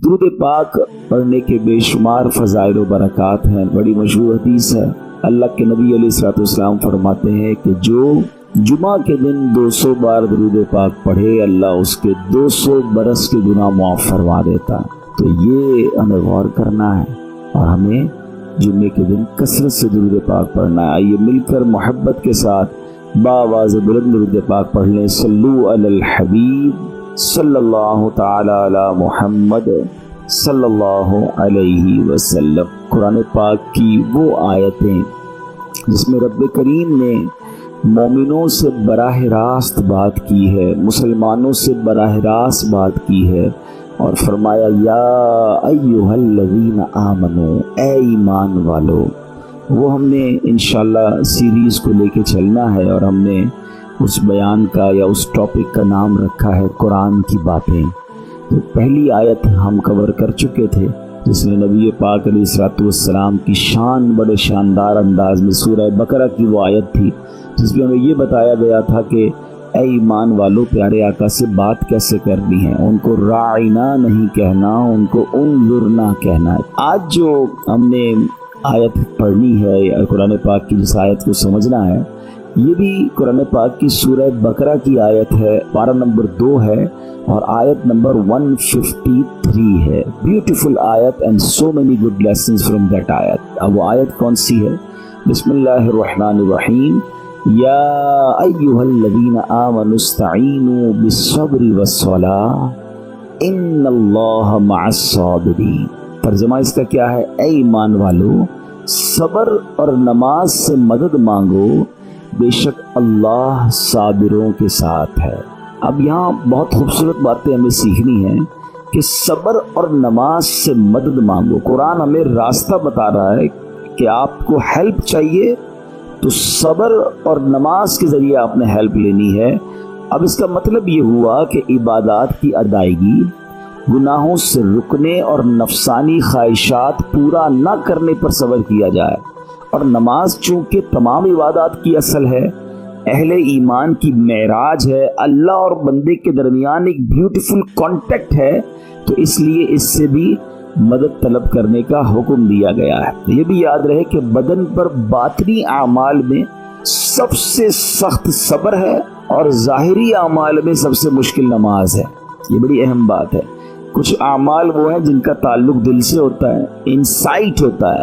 درود پاک پڑھنے کے بے شمار فضائل و برکات ہیں۔ بڑی مشہور حدیث ہے، اللہ کے نبی علیہ الصلوۃ والسلام فرماتے ہیں کہ جو جمعہ کے دن 200 بار درود پاک پڑھے، اللہ اس کے 200 برس کے گناہ معاف فرما دیتا ہے۔ تو یہ ہمیں غور کرنا ہے اور ہمیں جمعے کے دن کثرت سے درود پاک پڑھنا ہے۔ آئیے مل کر محبت کے ساتھ باواز بلند درود پاک پڑھ لیں۔ صلو علی الحبیب صلی اللہ تعالی علی محمد صلی اللہ علیہ وسلم۔ قرآن پاک کی وہ آیتیں جس میں رب کریم نے مومنوں سے براہ راست بات کی ہے، مسلمانوں سے براہ راست بات کی ہے اور فرمایا یا ایھا الذین آمنو، اے ایمان والو۔ وہ ہم نے انشاءاللہ سیریز کو لے کے چلنا ہے اور ہم نے اس بیان کا یا اس ٹاپک کا نام رکھا ہے قرآن کی باتیں۔ تو پہلی آیت ہم کور کر چکے تھے جس میں نبی پاک علیہ الصلوۃ والسلام کی شان بڑے شاندار انداز میں سورہ بقرہ کی وہ آیت تھی جس میں ہمیں یہ بتایا گیا تھا کہ اے ایمان والو، پیارے آقا سے بات کیسے کرنی ہے، ان کو راعنا نہیں کہنا، ان کو انظرنا کہنا ہے۔ آج جو ہم نے آیت پڑھنی ہے قرآن پاک کی، جس آیت کو سمجھنا ہے، یہ بھی قرآن پاک کی سورہ بقرہ کی آیت ہے، پارہ نمبر 2 ہے اور آیت نمبر 153 ہے۔ بیوٹیفل آیت and so many good lessons from that آیت۔ اب وہ آیت کون سی ہے؟ بسم اللہ الرحمن الرحیم۔ یا ایھا الذین آمنوا استعینوا بالصبر والصلاۃ ان اللہ مع الصابرین۔ ترجمہ اس کا کیا ہے؟ اے ایمان والو، صبر اور نماز سے مدد مانگو، بے شک اللہ صابروں کے ساتھ ہے۔ اب یہاں بہت خوبصورت باتیں ہمیں سیکھنی ہیں کہ صبر اور نماز سے مدد مانگو۔ قرآن ہمیں راستہ بتا رہا ہے کہ آپ کو ہیلپ چاہیے تو صبر اور نماز کے ذریعے آپ نے ہیلپ لینی ہے۔ اب اس کا مطلب یہ ہوا کہ عبادات کی ادائیگی، گناہوں سے رکنے اور نفسانی خواہشات پورا نہ کرنے پر صبر کیا جائے۔ اور نماز چونکہ تمام عبادات کی اصل ہے، اہل ایمان کی معراج ہے، اللہ اور بندے کے درمیان ایک بیوٹیفل کانٹیکٹ ہے، تو اس لیے اس سے بھی مدد طلب کرنے کا حکم دیا گیا ہے۔ یہ بھی یاد رہے کہ بدن پر باطنی اعمال میں سب سے سخت صبر ہے اور ظاہری اعمال میں سب سے مشکل نماز ہے۔ یہ بڑی اہم بات ہے۔ کچھ اعمال وہ ہیں جن کا تعلق دل سے ہوتا ہے، انسائٹ ہوتا ہے۔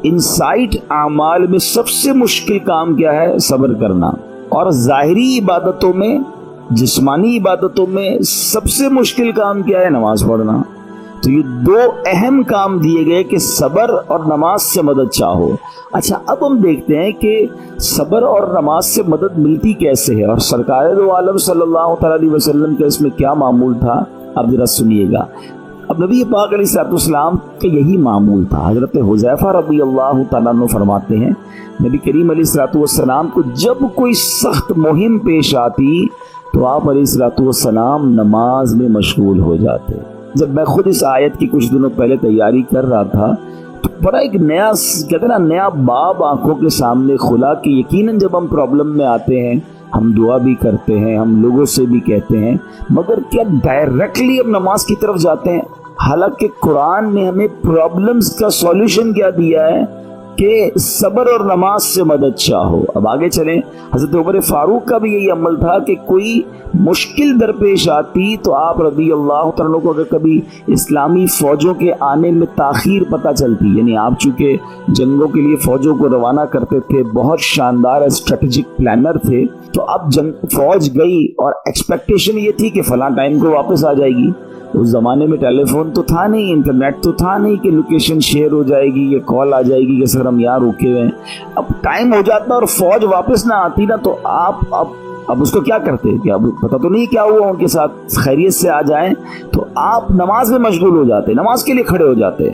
انسائٹ اعمال میں سب سے مشکل کام کیا ہے؟ صبر کرنا۔ اور ظاہری عبادتوں میں، جسمانی عبادتوں میں سب سے مشکل کام کیا ہے؟ نماز پڑھنا۔ تو یہ 2 اہم کام دیے گئے کہ صبر اور نماز سے مدد چاہو۔ اچھا، اب ہم دیکھتے ہیں کہ صبر اور نماز سے مدد ملتی کیسے ہے اور سرکار دو عالم صلی اللہ تعالی علیہ وسلم کا اس میں کیا معمول تھا، اب ذرا سنیے گا۔ اب نبی پاک علیہ الصلوۃ والسلام کا یہی معمول تھا۔ حضرت حذیفہ رضی اللہ تعالیٰ عنہ فرماتے ہیں نبی کریم علیہ الصلوۃ والسلام کو جب کوئی سخت مہم پیش آتی تو آپ علیہ الصلوۃ والسلام نماز میں مشغول ہو جاتے۔ جب میں خود اس آیت کی کچھ دنوں پہلے تیاری کر رہا تھا تو بڑا ایک نیا کہتے ہیں نا نیا باب آنکھوں کے سامنے کھلا کہ یقیناً جب ہم پرابلم میں آتے ہیں ہم دعا بھی کرتے ہیں، ہم لوگوں سے بھی کہتے ہیں، مگر کیا ڈائریکٹلی ہم نماز کی طرف جاتے ہیں؟ حالانکہ قرآن نے ہمیں پرابلمز کا سولوشن کیا دیا ہے کہ صبر اور نماز سے مدد چاہو۔ اب آگے چلیں، حضرت عمر فاروق کا بھی یہی عمل تھا کہ کوئی مشکل درپیش آتی تو آپ رضی اللہ تعالیٰ عنہ کو اگر کبھی اسلامی فوجوں کے آنے میں تاخیر پتہ چلتی، یعنی آپ چونکہ جنگوں کے لیے فوجوں کو روانہ کرتے تھے، بہت شاندار اسٹریٹجک پلانر تھے، تو اب فوج گئی اور ایکسپیکٹیشن یہ تھی کہ فلاں ٹائم کو واپس آ جائے گی۔ اس زمانے میں ٹیلی فون تو تھا نہیں، انٹرنیٹ تو تھا نہیں کہ لوکیشن شیئر ہو جائے گی، یہ کال آ جائے گی کہ سر ہم یہاں رکے ہوئے ہیں۔ اب ٹائم ہو جاتا اور فوج واپس نہ آتی نا تو آپ اب اس کو کیا کرتے کہ اب پتہ تو نہیں کیا ہوا ان کے ساتھ، خیریت سے آ جائیں، تو آپ نماز میں مشغول ہو جاتے، نماز کے لیے کھڑے ہو جاتے۔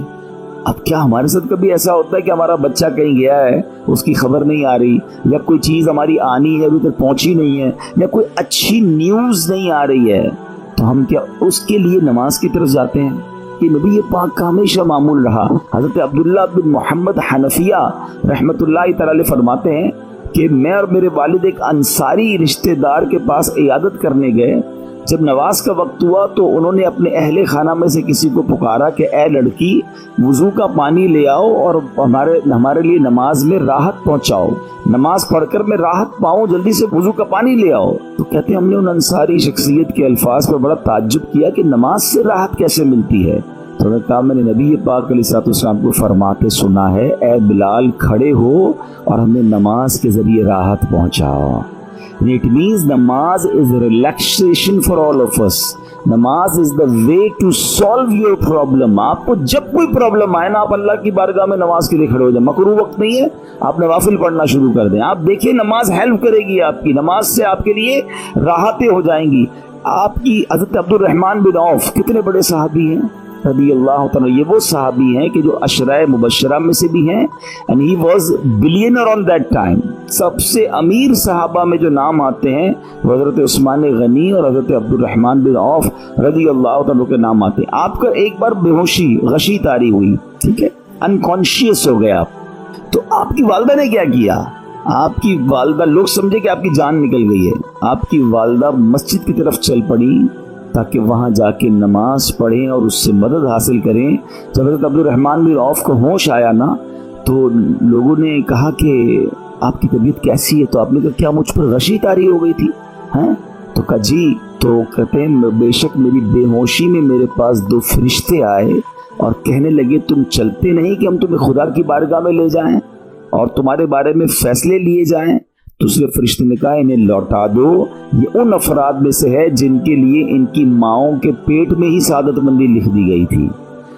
اب کیا ہمارے ساتھ کبھی ایسا ہوتا ہے کہ ہمارا بچہ کہیں گیا ہے، اس کی خبر نہیں آ رہی، یا کوئی چیز ہماری آنی ہے ابھی تک پہنچی نہیں ہے، یا کوئی اچھی نیوز نہیں آ رہی ہے، تو ہم کیا اس کے لیے نماز کی طرف جاتے ہیں؟ کہ نبی پاک کا ہمیشہ معمول رہا۔ حضرت عبداللہ بن محمد حنفیہ رحمۃ اللہ تعالی علیہ فرماتے ہیں کہ میں اور میرے والد ایک انصاری رشتہ دار کے پاس عیادت کرنے گئے جب نماز کا وقت ہوا تو انہوں نے اپنے اہل خانہ میں سے کسی کو پکارا کہ اے لڑکی وضو کا پانی لے آؤ اور ہمارے لیے نماز میں راحت پہنچاؤ، نماز پڑھ کر میں راحت پاؤں، جلدی سے وضو کا پانی لے آؤ۔ تو کہتے ہیں ہم نے ان انصاری شخصیت کے الفاظ پر بڑا تعجب کیا کہ نماز سے راحت کیسے ملتی ہے؟ تو انہوں نے کہا میں نے نبی پاک علیہ الصلوۃ والسلام کو فرماتے سنا ہے، اے بلال کھڑے ہو اور ہمیں نماز کے ذریعے راحت پہنچاؤ۔ It means namaz is a relaxation for all of us. نماز is the way to solve your problem. آپ کو جب کوئی پرابلم آئے نا، آپ اللہ کی بارگاہ میں نماز کے لیے کھڑے ہو جائیں، مکروہ وقت نہیں ہے، آپ نوافل پڑھنا شروع کر دیں، آپ دیکھیں نماز ہیلپ کرے گی آپ کی، نماز سے آپ کے لیے راحتیں ہو جائیں گی۔ آپ کی حضرت عبد الرحمن بن عوف کتنے بڑے صحابی ہیں رضی اللہ تعالیٰ، یہ وہ صحابی ہیں کہ جو عشرہ مبشرہ میں سے بھی ہیں، and he was billionaire on that time۔ سب سے امیر صحابہ میں جو نام آتے ہیں وہ حضرت عثمان غنی اور حضرت عبد الرحمن بن عوف رضی اللہ تعالیٰ کے نام آتے ہیں۔ آپ کا ایک بار بے ہوشی غشی طاری ہوئی، ٹھیک ہے، انکانشیس ہو گئے آپ، تو آپ کی والدہ نے کیا کیا؟ آپ کی والدہ، لوگ سمجھے کہ آپ کی جان نکل گئی ہے، آپ کی والدہ مسجد کی طرف چل پڑی تاکہ وہاں جا کے نماز پڑھیں اور اس سے مدد حاصل کریں۔ جب حضرت عبد الرحمن بن عوف کو ہوش آیا نا تو لوگوں نے کہا کہ آپ کی طبیعت کیسی ہے؟ تو آپ نے کہا کیا مجھ پر غشی طاری ہو گئی تھی ہیں؟ تو کہا جی۔ تو کہتے ہیں بے شک میری بے ہوشی میں میرے پاس دو فرشتے آئے اور کہنے لگے تم چلتے نہیں کہ ہم تمہیں خدا کی بارگاہ میں لے جائیں اور تمہارے بارے میں فیصلے لیے جائیں؟ دوسرے فرشتے نے کہا انہیں لوٹا دو، یہ ان افراد میں سے ہے جن کے لیے ان کی ماؤں کے پیٹ میں ہی سعادت مندی لکھ دی گئی تھی،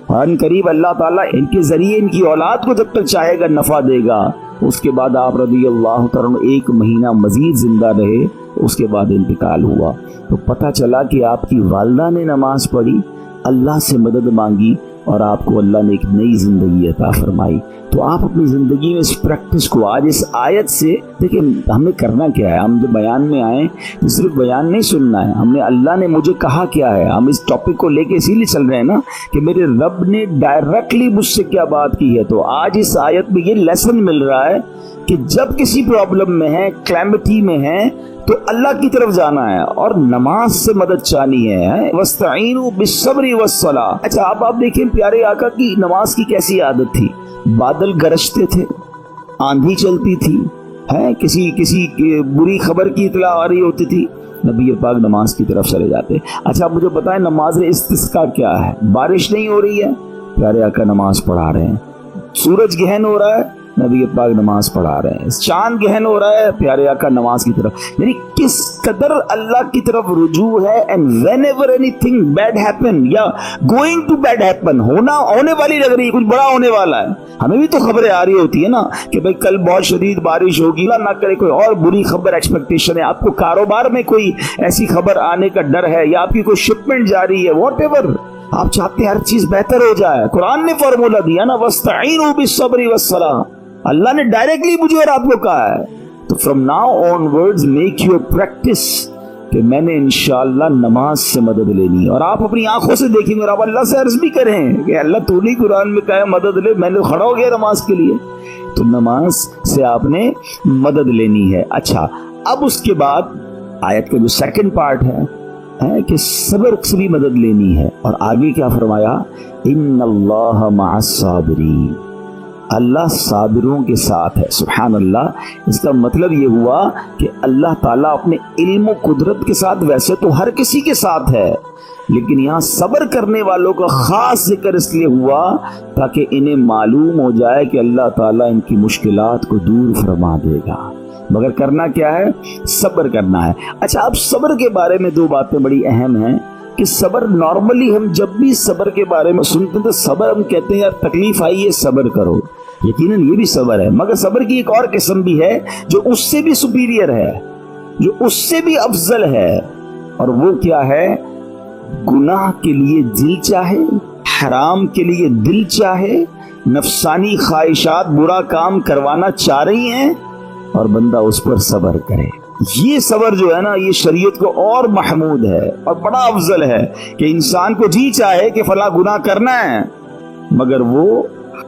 اور ان قریب اللہ تعالیٰ ان کے ذریعے ان کی اولاد کو جب تک چاہے گا نفع دے گا۔ اس کے بعد آپ رضی اللہ تعالیٰ ایک مہینہ مزید زندہ رہے، اس کے بعد انتقال ہوا۔ تو پتہ چلا کہ آپ کی والدہ نے نماز پڑھی، اللہ سے مدد مانگی اور آپ کو اللہ نے ایک نئی زندگی عطا فرمائی۔ تو آپ اپنی زندگی میں اس پریکٹس کو آج اس آیت سے دیکھیں، ہم نے کرنا کیا ہے؟ ہم جو بیان میں آئیں تو صرف بیان نہیں سننا ہے، ہم نے اللہ نے مجھے کہا کیا ہے، ہم اس ٹاپک کو لے کے اسی لیے چل رہے ہیں نا کہ میرے رب نے ڈائریکٹلی مجھ سے کیا بات کی ہے۔ تو آج اس آیت میں یہ لیسن مل رہا ہے کہ جب کسی پرابلم میں ہیں، کلیمٹی میں ہیں، تو اللہ کی طرف جانا ہے اور نماز سے مدد چاہنی ہے۔ وَاسْتَعِينُوا بِالصَّبْرِ وَالصَّلَاةِ۔ اچھا آپ دیکھیں پیارے آقا کی نماز کی کیسی عادت تھی، بادل گرجتے تھے، آندھی چلتی تھی، کسی بری خبر کی اطلاع آ رہی ہوتی تھی، نبی پاک نماز کی طرف چلے جاتے۔ اچھا آپ مجھے بتائیں نماز استسقاء کیا ہے؟ بارش نہیں ہو رہی ہے، پیارے آقا نماز پڑھا رہے ہیں۔ سورج گہن ہو رہا ہے، نبی پاک نماز پڑھا رہے ہیں۔ چاند گہن ہو رہا ہے، پیارے آقا نماز کی طرف، یعنی کس قدر اللہ کی طرف رجوع ہے۔ And when ever any thing bed happen یا گوئنگ ٹو بیڈ ہیپن، ہونے والی لگ رہی ہے، کچھ بڑا ہونے والا ہے، ہمیں بھی تو خبریں آ رہی ہوتی ہے نا کہ بھائی کل بہت شدید بارش ہوگی، اللہ نہ کرے کوئی اور بری خبر ایکسپیکٹیشن ہے، آپ کو کاروبار میں کوئی ایسی خبر آنے کا ڈر ہے، یا آپ کی کوئی شپمنٹ جاری ہے، واٹ ایور آپ چاہتے ہیں ہر چیز بہتر ہو جائے۔ قرآن نے فارمولا دیا نا وَاسْتَعِينُوا بِالصَّبْرِ وَالصَّلَاةِ، اللہ نے ڈائریکٹلی مجھے اور آپ کو کہا ہے۔ تو from now on words make your practice کہ میں نے انشاءاللہ نماز سے مدد لینی ہے، اور آپ اپنی آنکھوں سے دیکھیں گے اور آپ اللہ سے عرض بھی کریں کہ اللہ تو نے قرآن میں کہا ہے مدد لے، میں نے کھڑا ہو گیا نماز کے لیے، تو نماز سے آپ نے مدد لینی ہے۔ اچھا اب اس کے بعد آیت کا جو سیکنڈ پارٹ ہے کہ صبر سے بھی مدد لینی ہے، اور آگے کیا فرمایا؟ ان اللہ مع الصابرین، اللہ صابروں کے ساتھ ہے۔ سبحان اللہ، اس کا مطلب یہ ہوا کہ اللہ تعالیٰ اپنے علم و قدرت کے ساتھ ویسے تو ہر کسی کے ساتھ ہے، لیکن یہاں صبر کرنے والوں کا خاص ذکر اس لیے ہوا تاکہ انہیں معلوم ہو جائے کہ اللہ تعالیٰ ان کی مشکلات کو دور فرما دے گا، مگر کرنا کیا ہے؟ صبر کرنا ہے۔ اچھا اب صبر کے بارے میں دو باتیں بڑی اہم ہیں کہ صبر نارملی ہم جب بھی صبر کے بارے میں سنتے ہیں تو صبر ہم کہتے ہیں یار تکلیف آئی ہے صبر کرو، یقیناً یہ بھی صبر ہے، مگر صبر کی ایک اور قسم بھی ہے جو اس سے بھی سپیریئر ہے، جو اس سے بھی افضل ہے، اور وہ کیا ہے؟ گناہ کے لیے دل چاہے، حرام کے لیے دل چاہے، نفسانی خواہشات برا کام کروانا چاہ رہی ہیں اور بندہ اس پر صبر کرے۔ یہ صبر جو ہے نا یہ شریعت کو اور محمود ہے اور بڑا افضل ہے کہ انسان کو جی چاہے کہ فلاں گناہ کرنا ہے مگر وہ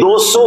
200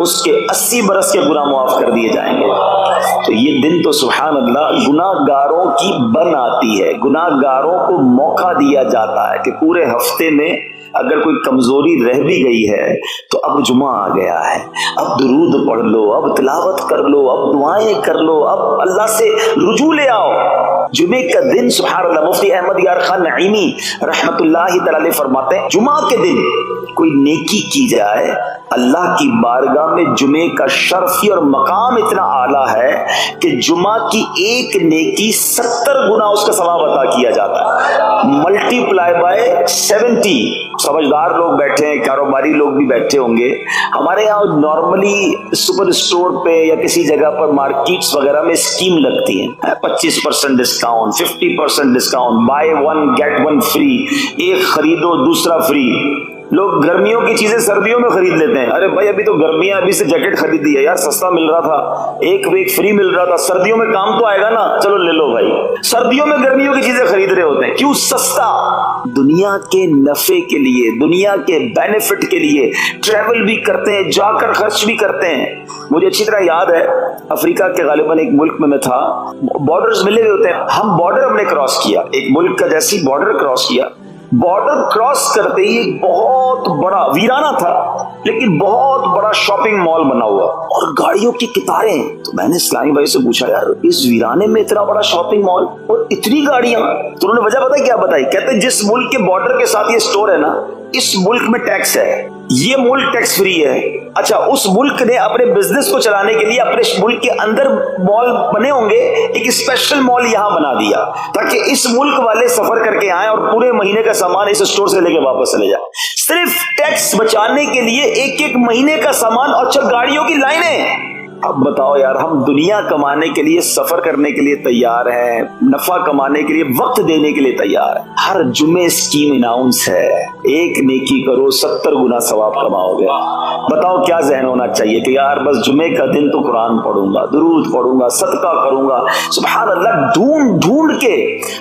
اس کے 80 برس کے گناہ معاف کر دیے جائیں گے۔ تو یہ دن تو سبحان اللہ گناہ گاروں کی بن آتی ہے، گناہ گاروں کو موقع دیا جاتا ہے کہ پورے ہفتے میں اگر کوئی کمزوری رہ بھی گئی ہے تو اب جمعہ آ گیا ہے، اب درود پڑھ لو، اب تلاوت کر لو، اب دعائیں کر لو، اب اللہ سے رجوع لے آؤ۔ جمعے کا دن سبحان اللہ مفتی احمد یار خان نعیمی رحمت اللہ تعالی فرماتے ہیں جمعہ کے دن کوئی نیکی کی جائے اللہ کی بارگاہ میں جمعے کا شرف اور مقام اتنا اعلیٰ ہے کہ جمعہ کی ایک نیکی 70 گنا اس کا ثواب عطا کیا جاتا ہے، ملٹی پلائی بائی 70۔ سمجھدار لوگ بیٹھے ہیں، کاروباری لوگ بھی بیٹھے ہوں گے۔ ہمارے یہاں نارملی سپر اسٹور پہ یا کسی جگہ پر مارکیٹس وغیرہ میں اسکیم لگتی ہیں، 25% discount, 50% discount, buy 1 get 1 free, ایک خریدو دوسرا فری۔ لوگ گرمیوں کی چیزیں سردیوں میں خرید لیتے ہیں، ارے بھائی ابھی تو گرمیاں، ابھی سے جیکٹ خرید دی ہے یار، سستا مل رہا تھا، ایک فری مل رہا تھا، سردیوں میں کام تو آئے گا نا، چلو لے لو بھائی۔ سردیوں میں گرمیوں کی چیزیں خرید رہے ہوتے ہیں، کیوں؟ سستا۔ دنیا کے نفع کے لیے، دنیا کے بینیفٹ کے لیے ٹریول بھی کرتے ہیں، جا کر خرچ بھی کرتے ہیں۔ مجھے اچھی طرح یاد ہے افریقہ کے غالباً ایک ملک میں تھا، بارڈرز ملے ہوئے ہوتے ہیں، ہم بارڈر ہم نے کراس کیا، ایک ملک کا جیسی بارڈر کراس کیا، بارڈر کراس کرتے ہی ایک بہت بڑا ویرانہ تھا لیکن بہت بڑا شاپنگ مال بنا ہوا اور گاڑیوں کی قطاریں۔ تو میں نے اسلامی بھائی سے پوچھا یار اس ویرانے میں اتنا بڑا شاپنگ مال اور اتنی گاڑیاں؟ تو انہوں نے وجہ پتہ کیا بتائی؟ کہتے جس ملک کے بارڈر کے ساتھ یہ سٹور ہے نا، اس ملک میں ٹیکس ہے، یہ ملک ٹیکس فری ہے۔ اچھا اس ملک نے اپنے بزنس کو چلانے کے لیے اپنے ملک کے اندر مال بنے ہوں گے، ایک اسپیشل مال یہاں بنا دیا تاکہ اس ملک والے سفر کر کے آئیں اور پورے مہینے کا سامان اس اسٹور سے لے کے واپس چلے جائیں، صرف ٹیکس بچانے کے لیے ایک مہینے کا سامان۔ اور اچھا گاڑیوں کی لائنیں۔ اب بتاؤ یار، ہم دنیا کمانے کے لیے، سفر کرنے کے لیے تیار ہیں، نفع کمانے کے لیے وقت دینے کے لیے تیار ہیں۔ ہر جمعے اسکیم اناؤنس ہے، ایک نیکی کرو 70 گنا ثواب کماؤ گے۔ بتاؤ کیا ذہن ہونا چاہیے کہ یار بس جمعے کا دن تو قرآن پڑھوں گا، درود پڑھوں گا، صدقہ کروں گا۔ سبحان اللہ، ڈھونڈ ڈھونڈ کے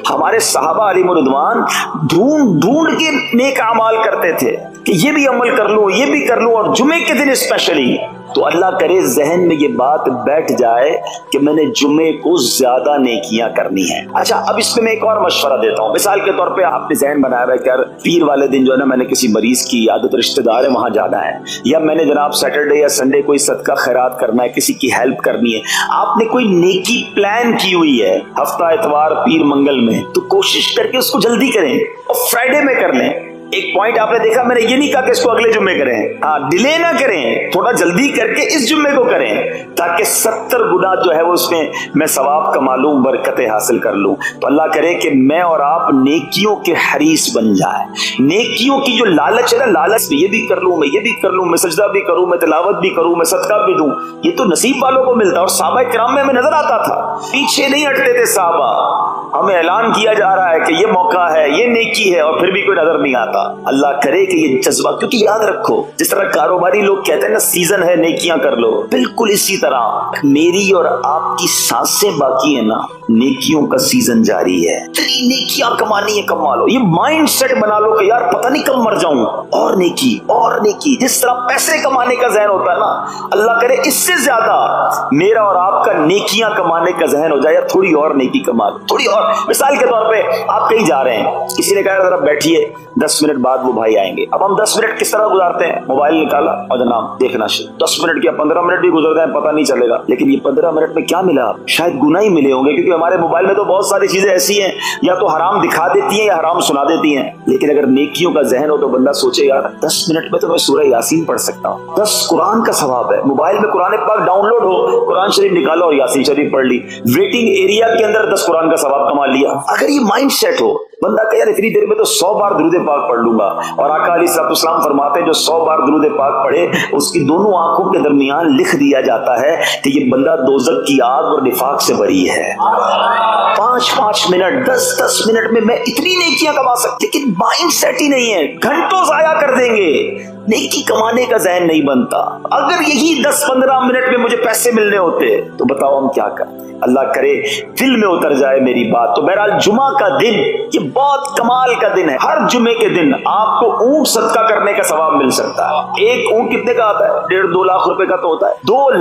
ہمارے صحابہ علیہ الرضوان ڈھونڈ کے نیک اعمال کرتے تھے کہ یہ بھی عمل کر لوں، یہ بھی کر لوں، اور جمعے کے دن اسپیشلی۔ تو اللہ کرے ذہن میں یہ بات بیٹھ جائے کہ میں نے جمعے کو زیادہ نیکیاں کرنی ہیں۔ اچھا اب اس میں ایک اور مشورہ دیتا ہوں، مثال کے طور پہ آپ نے ذہن بنایا ہے کہ یار پیر والے دن جو ہے نا میں نے کسی مریض کی عادت رشتہ دار ہے وہاں جانا ہے، یا میں نے جناب سیٹرڈے یا سنڈے کوئی صدقہ خیرات کرنا ہے، کسی کی ہیلپ کرنی ہے۔ آپ نے کوئی نیکی پلان کی ہوئی ہے ہفتہ اتوار پیر منگل میں، تو کوشش کر کے اس کو جلدی کریں اور فرائیڈے میں کر لیں۔ ایک پوائنٹ آپ نے دیکھا، میں نے یہ نہیں کہا کہ اس کو اگلے جمعے کریں، ہاں ڈیلے نہ کریں، تھوڑا جلدی کر کے اس جمعے کو کریں تاکہ 70 گنا جو ہے وہ اس میں ثواب کما لوں، برکتیں حاصل کر لوں۔ تو اللہ کرے کہ میں اور آپ نیکیوں کے حریص بن جائیں۔ نیکیوں کی جو لالچ ہے نا، لالچ میں یہ بھی کر لوں، میں یہ بھی کر لوں، میں سجدہ بھی کروں، میں تلاوت بھی کروں، میں صدقہ بھی دوں، یہ تو نصیب والوں کو ملتا ہے۔ اور صحابہ کرام میں ہمیں نظر آتا تھا، پیچھے نہیں ہٹتے تھے صحابہ، ہمیں اعلان کیا جا رہا ہے کہ یہ موقع ہے، یہ نیکی ہے، اور پھر بھی کوئی نظر نہیں آتا۔ اللہ کرے کہ یہ جذبہ، کیونکہ یاد رکھو جس طرح کاروباری لوگ کہتے ہیں نا سیزن ہے نیکیاں کر لو، بالکل اسی طرح میری اور آپ کی سانسیں باقی ہیں نا، نیکیوں کا سیزن جاری ہے۔ اتنی نیکیاں کمانی ہے، کما لو، یہ مائنڈ سیٹ بنا لو کہ یار پتہ نہیں کب مر جاؤں، اور نیکی اور نیکی۔ جس طرح پیسے کمانے کا ذہن ہوتا ہے نا، اللہ کرے اس سے زیادہ میرا اور آپ کا نیکیاں کمانے کا ذہن ہو جائے، تھوڑی اور نیکی کما لو، تھوڑی اور۔ مثال کے طور پہ آپ کہیں جا رہے ہیں، کسی نے کہا ذرا بیٹھیے 10 منٹ بعد وہ بھائی آئیں گے۔ اب ہم 10 منٹ کس طرح گزارتے ہیں؟ موبائل نکالا اور جناب دیکھنا شروع، 10 منٹ کیا 15 منٹ بھی گزر جائیں پتہ نہیں چلے گا، لیکن یہ 15 منٹ میں کیا ملا؟ شاید گناہ ہی ملے ہوں گے، کیونکہ ہمارے موبائل میں تو بہت ساری چیزیں ایسی ہیں یا تو حرام دکھا دیتی ہیں یا حرام سنا دیتی ہیں۔ لیکن اگر نیکیوں کا ذہن ہو تو بندہ سوچے یار 10 منٹ میں تو میں سورہ یاسین پڑھ سکتا ہوں، 10 قرآن کا ثواب ہے۔ موبائل میں قرآن پاک ڈاؤن لوڈ ہو، قرآن شریف نکالا اور یاسین شریف پڑھ لی، ویٹنگ ایریا کے اندر 10 قرآن کا ثواب کما لیا۔ اگر یہ مائنڈ سیٹ ہو بندہ کہ یار اتنی دیر میں تو 100 بار درود پاک پڑھ لوں گا، اور آقا علیہ السلام فرماتے ہیں جو 100 بار درود پاک پڑھے اس کی دونوں آنکھوں کے درمیان لکھ دیا جاتا ہے کہ یہ بندہ دوزخ کی آگ اور نفاق سے بری ہے۔ 5 منٹ 10 منٹ میں میں اتنی نیکیاں کما سکتی، لیکن مائنڈ سیٹ ہی نہیں ہے، گھنٹوں ضائع کر دیں گے، نیکی کمانے کا ذہن نہیں بنتا۔ اگر یہی 10-15 منٹ میں مجھے پیسے ملنے ہوتے تو بتاؤ ہم کیا کرتے؟ اللہ کرے دل میں اتر جائے میری بات۔ تو بہرحال جمعہ کا دن یہ بہت کمال کا دن ہے. ہر جمعے کے دن آپ کو اونٹ صدقہ کرنے کا ثواب مل سکتا ہے. ایک اونٹ کتنے کا آتا ہے؟ 1.5-2 لاکھ روپے کا تو ہوتا ہے. 2